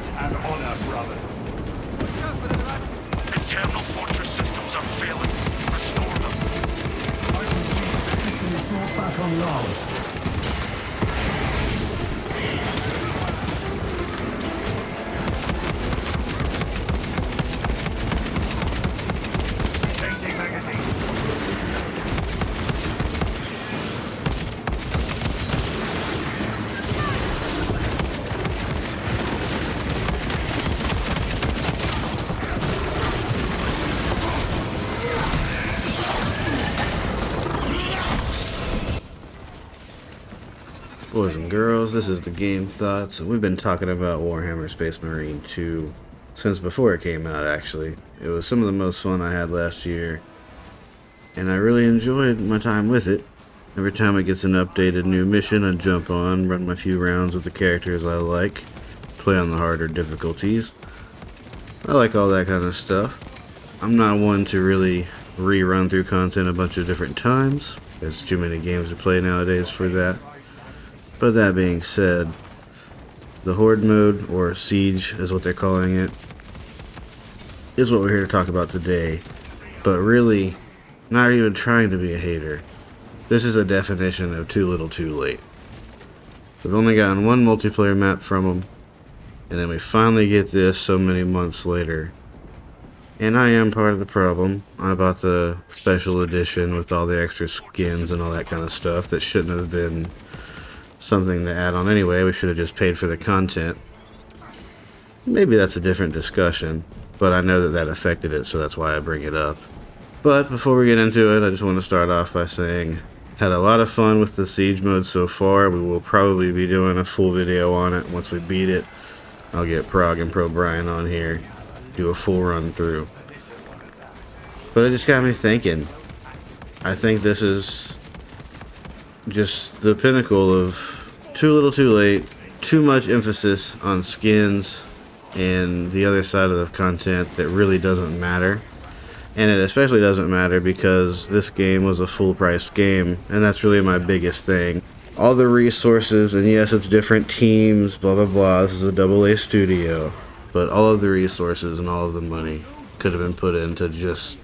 and honor, brothers. Internal fortress systems are failing. Restore them. I shall see that the system is brought back online. Changing magazine. Boys and girls, this is the GameTHOTS, and we've been talking about Warhammer Space Marine 2 since before it came out, actually. It was some of the most fun I had last year, and I really enjoyed my time with it. Every time it gets an updated new mission, I jump on, run my few rounds with the characters I like, play on the harder difficulties. I like all that kind of stuff. I'm not one to really rerun through content a bunch of different times. There's too many games to play nowadays for that. But that being said, the Horde mode, or Siege is what they're calling it, is what we're here to talk about today. But really, not even trying to be a hater. This is a definition of too little too late. We've only gotten one multiplayer map from them, and then we finally get this so many months later. And I am part of the problem. I bought the special edition with all the extra skins and all that kind of stuff that shouldn't have been something to add on anyway. We should have just paid for the content. Maybe that's a different discussion, but I know that that affected it, so that's why I bring it up. But before we get into it, I just want to start off by saying, had a lot of fun with the Siege mode so far. We will probably be doing a full video on it once we beat it. I'll get Prog and Pro Brian on here, do a full run through. But it just got me thinking. I think this is just the pinnacle of too little too late, too much emphasis on skins and the other side of the content that really doesn't matter. And it especially doesn't matter because this game was a full price game, and that's really my biggest thing. All the resources, and yes, it's different teams, blah blah blah, this is a AA studio, but all of the resources and all of the money could have been put into just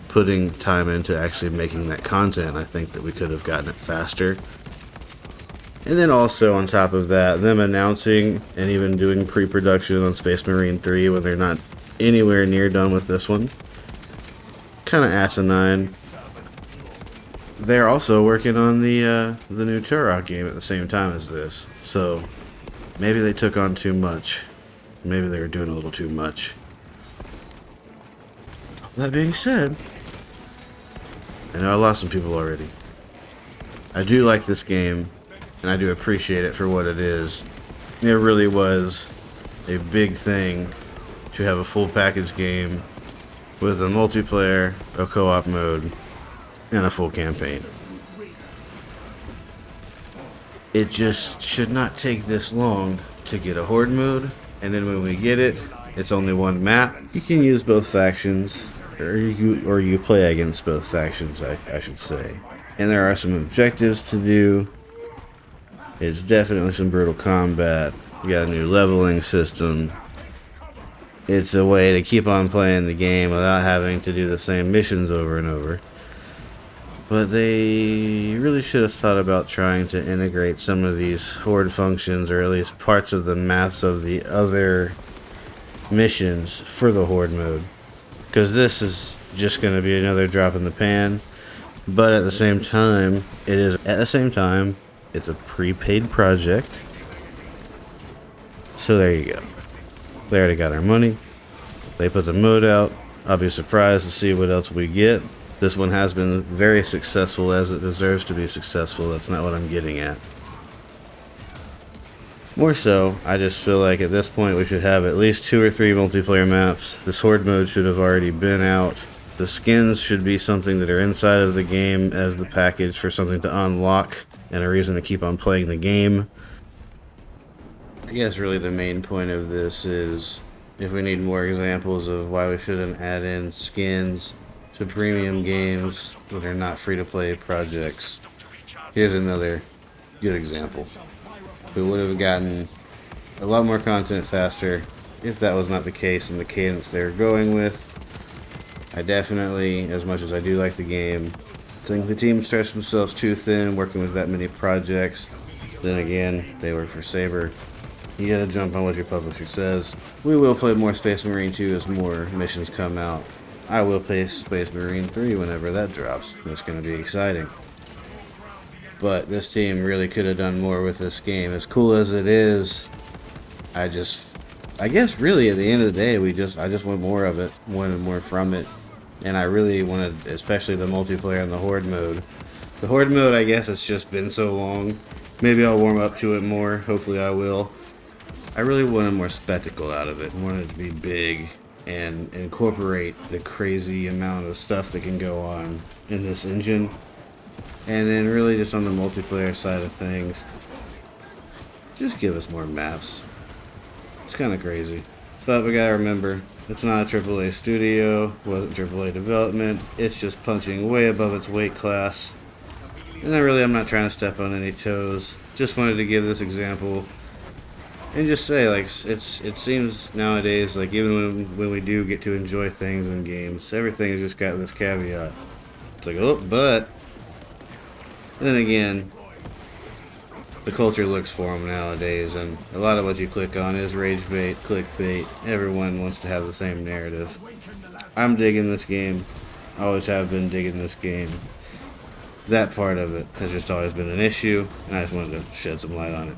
putting time into actually making that content. I think that we could have gotten it faster. And then also on top of that, them announcing and even doing pre-production on Space Marine 3 when they're not anywhere near done with this one. Kind of asinine. They're also working on the new Turok game at the same time as this. So maybe they took on too much. Maybe they were doing a little too much. That being said, I know I lost some people already. I do like this game, and I do appreciate it for what it is. It really was a big thing to have a full package game with a multiplayer, a co-op mode, and a full campaign. It just should not take this long to get a Horde mode, and then when we get it, it's only one map. You can use both factions, or you play against both factions, I should say. And there are some objectives to do. It's definitely some brutal combat. You got a new leveling system. It's a way to keep on playing the game without having to do the same missions over and over. But they really should have thought about trying to integrate some of these Horde functions, or at least parts of the maps of the other missions for the Horde mode. Because this is just going to be another drop in the pan. But at the same time, it's a prepaid project. So there you go. They already got our money. They put the mode out. I'll be surprised to see what else we get. This one has been very successful, as it deserves to be successful. That's not what I'm getting at. More so, I just feel like at this point we should have at least 2 or 3 multiplayer maps. This Horde mode should have already been out. The skins should be something that are inside of the game as the package for something to unlock and a reason to keep on playing the game. I guess really the main point of this is if we need more examples of why we shouldn't add in skins to premium games that are not free-to-play projects. Here's another good example. We would have gotten a lot more content faster if that was not the case and the cadence they were going with. I definitely, as much as I do like the game, think the team stretched themselves too thin working with that many projects. Then again, they work for Saber. You gotta jump on what your publisher says. We will play more Space Marine 2 as more missions come out. I will play Space Marine 3 whenever that drops. It's gonna be exciting. But this team really could have done more with this game. As cool as it is, I guess really at the end of the day, I just want more of it, wanted more from it. And I really wanted, especially the multiplayer and the Horde mode. The Horde mode, I guess it's just been so long. Maybe I'll warm up to it more. Hopefully I will. I really wanted more spectacle out of it. I wanted it to be big and incorporate the crazy amount of stuff that can go on in this engine. And then really just on the multiplayer side of things, just give us more maps. It's kind of crazy. But we gotta remember, it's not a AAA studio, wasn't AAA development, it's just punching way above its weight class. And then really I'm not trying to step on any toes, just wanted to give this example. And just say, like, it seems nowadays, like, even when we do get to enjoy things in games, everything has just got this caveat. It's like, oh, but then again, the culture looks for them nowadays, and a lot of what you click on is rage bait, clickbait. Everyone wants to have the same narrative. I'm digging this game. I always have been digging this game. That part of it has just always been an issue, and I just wanted to shed some light on it.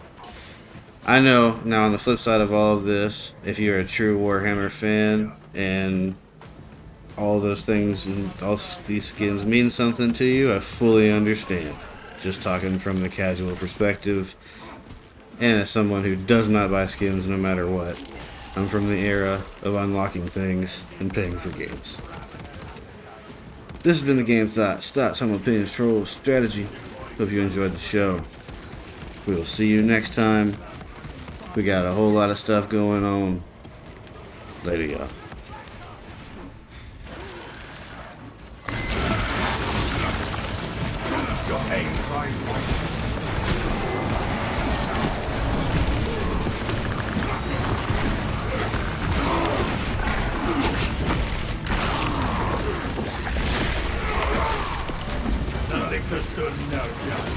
I know, now on the flip side of all of this, if you're a true Warhammer fan, and all those things and all these skins mean something to you, I fully understand. Just talking from the casual perspective, and as someone who does not buy skins no matter what. I'm from the era of unlocking things and paying for games. This has been the GameTHOTS. Thoughts, some opinions, trolls, strategy. Hope you enjoyed the show. We will see you next time. We got a whole lot of stuff going on. Later, y'all. Nothing to stood no chance.